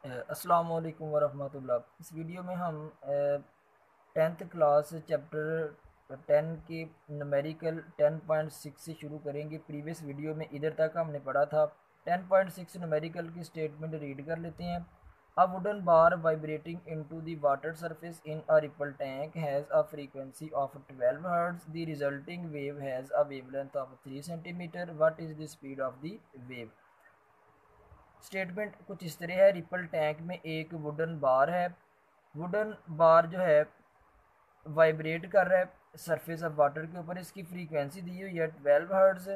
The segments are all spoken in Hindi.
अस्सलाम वालेकुम वरहमतुल्लाह। इस वीडियो में हम 10th क्लास चैप्टर 10 के न्यूमेरिकल 10.6 से शुरू करेंगे। प्रीवियस वीडियो में इधर तक हमने पढ़ा था। 10.6 न्यूमेरिकल की स्टेटमेंट रीड कर लेते हैं। A wooden bar vibrating into the water surface in a ripple tank has a frequency of 12 hertz. The resulting wave has a wavelength of 3 centimetre. What is the speed of the wave. Statement कुछ इस तरह है। रिपल टैंक में एक वुडन बार है। वुडन बार जो है वाइब्रेट कर रहा है सरफेस ऑफ वाटर के ऊपर। इसकी फ्रीक्वेंसी दी हुई है 12 हर्ट्ज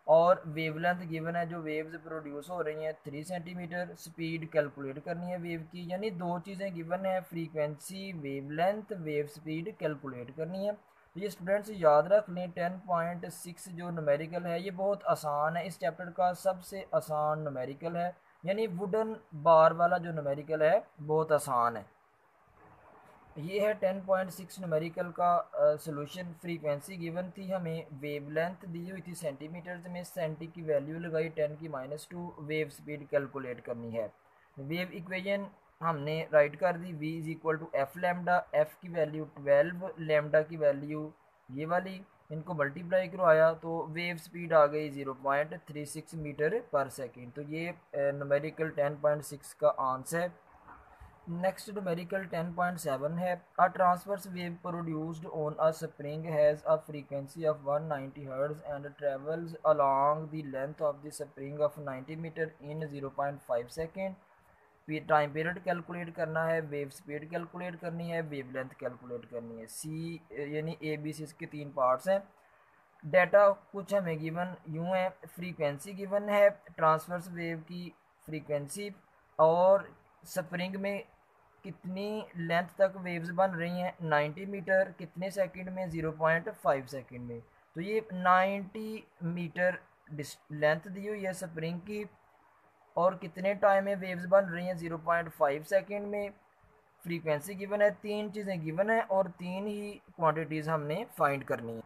और वेवलेंथ गिवन है, जो वेव्स प्रोड्यूस हो रही हैं 3 सेंटीमीटर। स्पीड कैलकुलेट करनी है वेव की, यानी दो चीज़ें गिवन है, frequency wavelength, wave speed calculate करनी है। तो ये स्टूडेंट्स याद रख लें। 10.6 जो न्यूमेरिकल है ये बहुत आसान है, इस चैप्टर का सबसे आसान न्यूमेरिकल है। यानी वुडन बार वाला जो न्यूमेरिकल है बहुत आसान है। ये है 10.6 न्यूमेरिकल का सोल्यूशन। फ्रीक्वेंसी गिवन थी हमें, वेवलेंथ दी हुई थी सेंटीमीटर्स में, सेंटी की वैल्यू लगाई 10⁻²। वेव स्पीड कैलकुलेट करनी है। वेव इक्वेशन हमने राइट कर दी, v is equal to f lambda. F की वैल्यू 12, लैम्डा की वैल्यू ये वाली, इनको मल्टीप्लाई करवाया तो वेव स्पीड आ गई 0.36 मीटर पर सेकेंड। तो ये न्यूमेरिकल 10.6 का आंसर है। नेक्स्ट न्यूमेरिकल 10.7 है। A transverse wave produced on a spring has a frequency of 190 hertz and travels along the length of the spring of 90 metre in 0.5 second. Time period calculate करना है, वेव स्पीड कैलकुलेट करनी है, वेव लेंथ कैलकुलेट करनी है। सी यानी ए बी सी इसके तीन पार्ट्स हैं। डाटा कुछ हमें गिवन यूँ है, फ्रीक्वेंसी गिवन है ट्रांसवर्स वेव की फ्रीक्वेंसी, और स्प्रिंग में कितनी लेंथ तक वेव्स बन रही हैं 90 मीटर, कितने सेकंड में 0.5 सेकंड में। तो ये 90 मीटर लेंथ दी हुई है स्प्रिंग की, और कितने टाइम में वेव्स बन रही हैं 0.5 सेकंड में। फ्रीक्वेंसी गिवन है, तीन चीज़ें गिवन है और तीन ही क्वांटिटीज़ हमने फाइंड करनी है।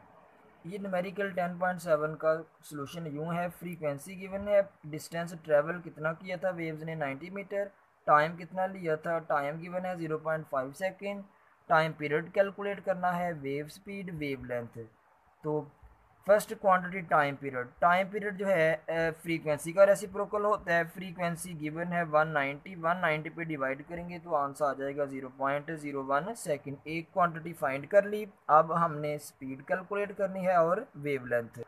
ये न्यूमेरिकल 10.7 का सॉल्यूशन यूँ है। फ्रीक्वेंसी गिवन है, डिस्टेंस ट्रेवल कितना किया था वेव्स ने 90 मीटर, टाइम कितना लिया था, टाइम गिवन है 0.5 सेकेंड, टाइम पीरियड कैलकुलेट करना है, वेव स्पीड, वेव लेंथ। तो फर्स्ट क्वांटिटी टाइम पीरियड जो है फ्रीक्वेंसी का रेसिप्रोकल होता है। फ्रीक्वेंसी गिवन है 190 पे डिवाइड करेंगे तो आंसर आ जाएगा 0.01 सेकेंड। एक क्वांटिटी फाइंड कर ली। अब हमने स्पीड कैलकुलेट करनी है और wavelength.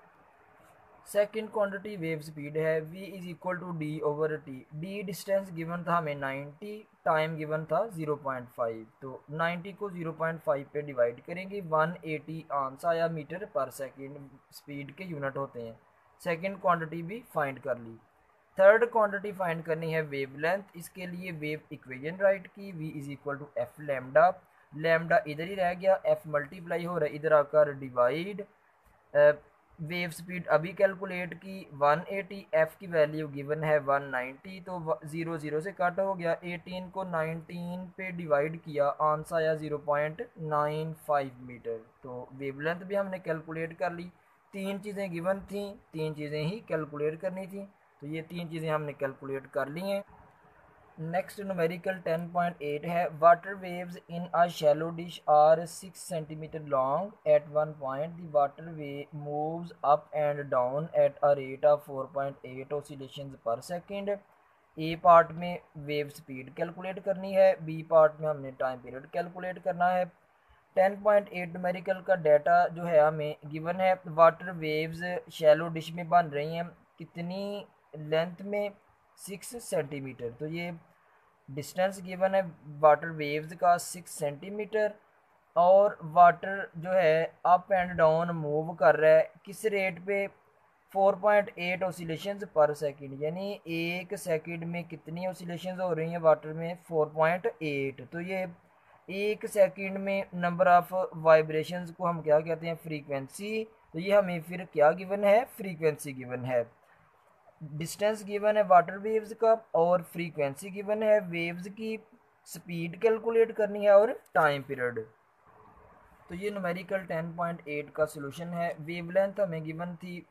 Second quantity wave speed है, v is equal to d over t. D distance given था हमें 90, टाइम गिवन था 0.5, तो 90 को 0.5 पे डिवाइड करेंगे, 180 आंसर आया मीटर पर सेकेंड, स्पीड के यूनिट होते हैं। सेकेंड क्वांटिटी भी फाइंड कर ली। थर्ड क्वांटिटी फाइंड करनी है वेवलेंथ। इसके लिए वेव इक्वेशन राइट की, v is equal to f lambda. Lambda इधर ही रह गया, f मल्टीप्लाई हो रहा है, इधर आकर डिवाइड। वेव स्पीड अभी कैलकुलेट की 180, एफ की वैल्यू गिवन है 190, तो 0 से कट हो गया, 18 को 19 पे डिवाइड किया, आंसर आया 0.95 मीटर। तो वेवलेंथ भी हमने कैलकुलेट कर ली। तीन चीज़ें गिवन थी, तीन चीज़ें ही कैलकुलेट करनी थी, तो ये तीन चीज़ें हमने कैलकुलेट कर ली हैं। नेक्स्ट न्यूमेरिकल 10.8 है। Water waves in a shallow dish are 6 centimetre long. At one point the water way moves up and down at a rate of 4.8 oscillations per second. A part में वेव स्पीड कैलकुलेट करनी है, बी पार्ट में हमने टाइम पीरियड कैलकुलेट करना है। 10.8 न्यूमेरिकल का डाटा जो है हमें गिवन है, वाटर वेव्स शैलो डिश में बन रही हैं कितनी लेंथ में, 6 सेंटीमीटर। तो ये डिस्टेंस गिवन है वाटर वेव्स का 6 सेंटीमीटर, और वाटर जो है अप एंड डाउन मूव कर रहा है किस रेट पे, 4.8 ऑसिलेशंस पर सेकंड, यानी एक सेकंड में कितनी ऑसिलेशंस हो रही हैं वाटर में, 4.8। तो ये एक सेकंड में नंबर ऑफ वाइब्रेशंस को हम क्या कहते हैं, फ्रीक्वेंसी। तो ये हमें फिर क्या गिवन है, फ्रीक्वेंसी गिवन है। डिस्टेंस गिवन है वाटर वेव्स का और फ्रीक्वेंसी गिवन है वेव्स की। स्पीड कैलकुलेट करनी है और टाइम पीरियड। तो ये न्यूमेरिकल 10.8 का सॉल्यूशन है। वेवलेंथ हमें गिवन थी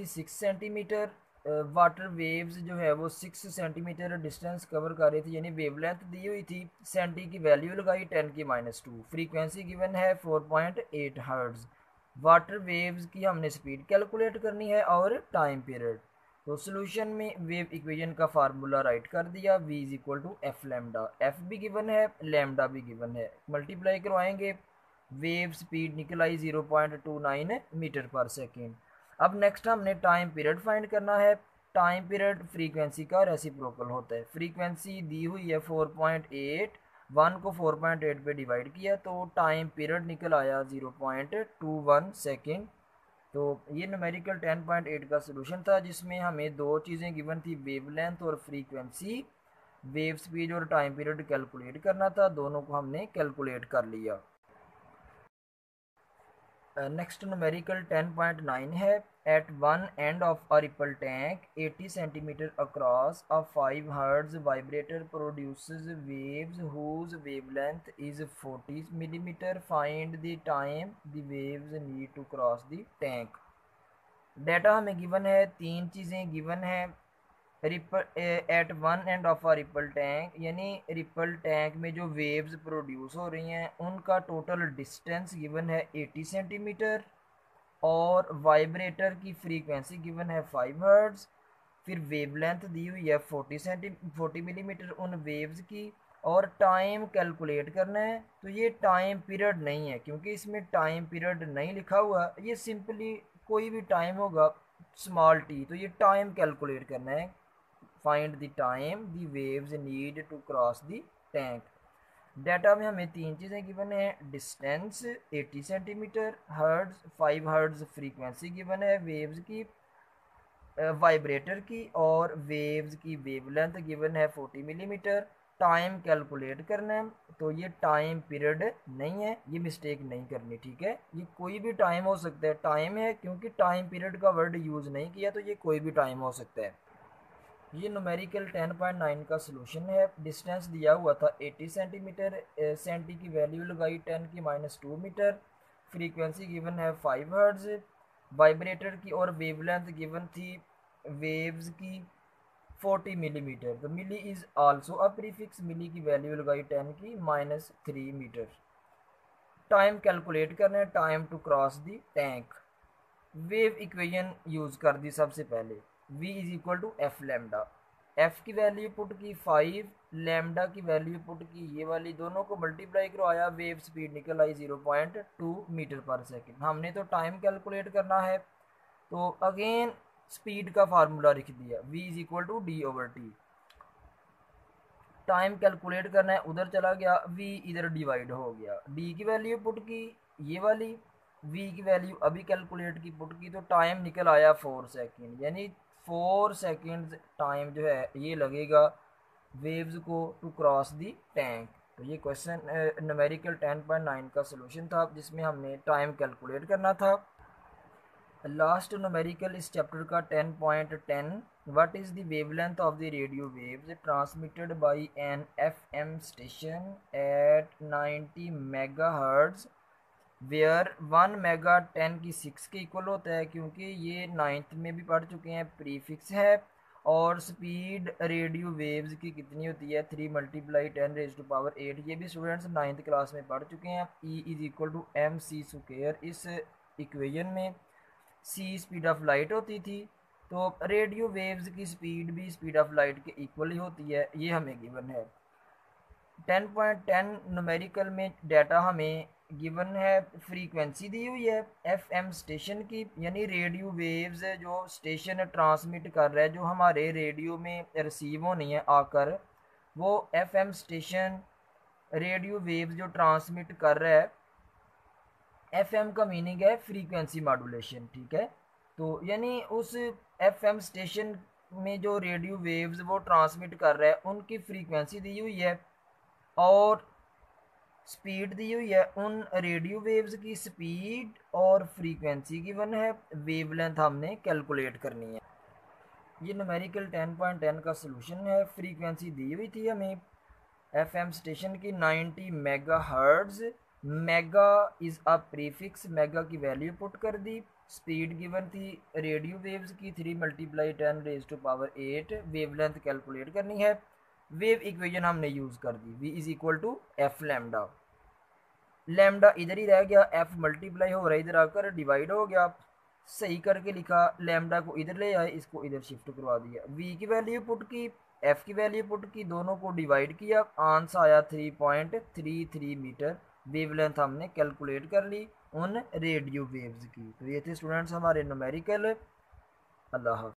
6 सेंटीमीटर, वाटर वेव्स जो है वो 6 सेंटीमीटर डिस्टेंस कवर कर रही थी, यानी वेवलेंथ दी हुई थी, सेंटी की वैल्यू लगाई 10⁻², फ्रीक्वेंसी गिवन है 4.8 हर्ट्ज। वाटर वेव्स की हमने स्पीड कैलकुलेट करनी है और टाइम पीरियड। तो सोल्यूशन में वेव इक्वेशन का फार्मूला राइट कर दिया, v is equal to f lambda, f भी गिवन है, लैम्डा भी गिवन है, मल्टीप्लाई करवाएंगे, वेव स्पीड निकल आई 0.29 मीटर पर सेकेंड। अब नेक्स्ट हमने टाइम पीरियड फाइंड करना है। टाइम पीरियड फ्रीक्वेंसी का रेसिप्रोकल होता है। फ्रीक्वेंसी दी हुई है 4.8, 1 को 4.8 पे डिवाइड किया तो टाइम पीरियड निकल आया 0.21 सेकेंड। तो ये न्यूमेरिकल 10.8 का सोल्यूशन था, जिसमें हमें दो चीज़ें गिवन थी, वेवलेंथ और फ्रीक्वेंसी। वेव स्पीड और टाइम पीरियड कैलकुलेट करना था, दोनों को हमने कैलकुलेट कर लिया। नेक्स्ट न्यूमेरिकल 10.9 है। At one end of a ripple tank 80 centimetre across a 5 hertz vibrator produces waves whose wavelength is 40 millimetre, find the time the waves need to cross the tank. Data हमें गिवन है, तीन चीज़ें गिवन है। Ripple at one end of a ripple tank, यानी रिपल टैंक में जो वेव्स प्रोड्यूस हो रही हैं उनका टोटल डिस्टेंस गिवन है 80 सेंटीमीटर, और वाइब्रेटर की फ्रीक्वेंसी गिवन है 5 हर्ट्ज। फिर वेवलेंथ दी हुई है 40 मिलीमीटर उन वेव्स की, और टाइम कैलकुलेट करना है। तो ये टाइम पीरियड नहीं है, क्योंकि इसमें टाइम पीरियड नहीं लिखा हुआ, ये सिंपली कोई भी टाइम होगा स्मॉल टी, तो ये टाइम कैलकुलेट करना है। Find the time the waves need to cross the tank. Data में हमें तीन चीज़ें गिवन है, distance 80 centimetre, hertz 5 hertz frequency given है वेव्स की, वाइब्रेटर की, और वेव्स की वेवलेंथ गिवन है 40 मिलीमीटर। टाइम कैलकुलेट करना है, तो ये टाइम पीरियड नहीं है, ये मिस्टेक नहीं करनी, ठीक है। ये कोई भी टाइम हो सकता है, टाइम है क्योंकि टाइम पीरियड का वर्ड यूज़ नहीं किया, तो ये कोई भी टाइम हो सकता है। ये न्यूमेरिकल 10.9 का सोल्यूशन है। डिस्टेंस दिया हुआ था 80 सेंटीमीटर, सेंटी की वैल्यू लगाई 10⁻² मीटर, फ्रीक्वेंसी गिवन है 5 हर्ट्ज, वाइब्रेटर की और वेवलेंथ गिवन थी वेव्स की 40 मिलीमीटर। तो milli is also a prefix, milli की वैल्यू लगाई 10⁻³ मीटर। टाइम कैलकुलेट करना है, time to cross the tank. Wave equation use कर दी सबसे पहले, v is equal to f lambda, f की वैल्यू पुट की 5, लैम्डा की वैल्यू पुट की ये वाली, दोनों को मल्टीप्लाई करवाया, वेव स्पीड निकल आई 0.2 मीटर पर सेकेंड। हमने तो टाइम कैलकुलेट करना है, तो अगेन स्पीड का फार्मूला लिख दिया, v is equal to d/t। Time calculate करना है, उधर चला गया, v इधर डिवाइड हो गया, d की वैल्यू पुट की ये वाली, v की वैल्यू अभी कैलकुलेट की पुट की, तो टाइम निकल आया 4 सेकेंड, यानी 4 सेकेंड टाइम जो है ये लगेगा वेव्स को टू क्रॉस दी टैंक। तो ये क्वेश्चन न्यूमेरिकल 10.9 का सोल्यूशन था, जिसमें हमने टाइम कैलकुलेट करना था। लास्ट न्यूमेरिकल इस चैप्टर का 10.10, what is the wavelength of the radio waves transmitted by an FM station at 90 megahertz, where 1 mega 10 की 6 के इक्वल होता है, क्योंकि ये 9th में भी पढ़ चुके हैं, प्रीफिक्स है। और स्पीड रेडियो वेव्स की कितनी होती है, 3 × 10⁸ ये भी स्टूडेंट्स 9th क्लास में पढ़ चुके हैं। E is equal to mc²। इस इक्वेशन में c स्पीड ऑफ लाइट होती थी, तो रेडियो वेव्स की स्पीड भी स्पीड ऑफ लाइट के इक्वल ही होती है, ये हमें गिवन है। 10.10 न्यूमेरिकल में डाटा हमें गिवन है, फ्रीक्वेंसी दी हुई है एफएम स्टेशन की, यानी रेडियो वेव्स जो स्टेशन ट्रांसमिट कर रहा है, जो हमारे रेडियो में रिसीव होनी है आकर, वो एफएम स्टेशन रेडियो वेव्स जो ट्रांसमिट कर रहा है, एफएम का मीनिंग है फ्रीक्वेंसी मॉड्यूलेशन, ठीक है। तो यानी उस एफएम स्टेशन में जो रेडियो वेव्स वो ट्रांसमिट कर रहा है उनकी फ्रीक्वेंसी दी हुई है, और स्पीड दी हुई है। उन रेडियो वेव्स की स्पीड और फ्रीक्वेंसी गिवन है, वेवलेंथ हमने कैलकुलेट करनी है। ये न्यूमेरिकल 10.10 का सोल्यूशन है। फ्रीक्वेंसी दी हुई थी हमें एफएम स्टेशन की 90 megahertz, mega is a prefix, mega की वैल्यू पुट कर दी। स्पीड गिवन थी रेडियो वेव्स की 3 × 10⁻⁸ वेवलेंथ कैलकुलेट करनी है। वेव इक्वेशन हमने यूज़ कर दी, v is equal to f lambda. Lambda इधर ही रह गया, एफ मल्टीप्लाई हो रहा है, इधर आकर डिवाइड हो गया। सही करके लिखा, लैम्डा को इधर ले आए, इसको इधर शिफ्ट करवा दिया। v की वैल्यू पुट की, एफ की वैल्यू पुट की, दोनों को डिवाइड किया, आंसर आया 3.33 मीटर। वेवलेंथ हमने कैलकुलेट कर ली उन रेडियो वेव्स की। तो ये थे स्टूडेंट्स हमारे न्यूमेरिकल। अल्लाह हाफ़िज़।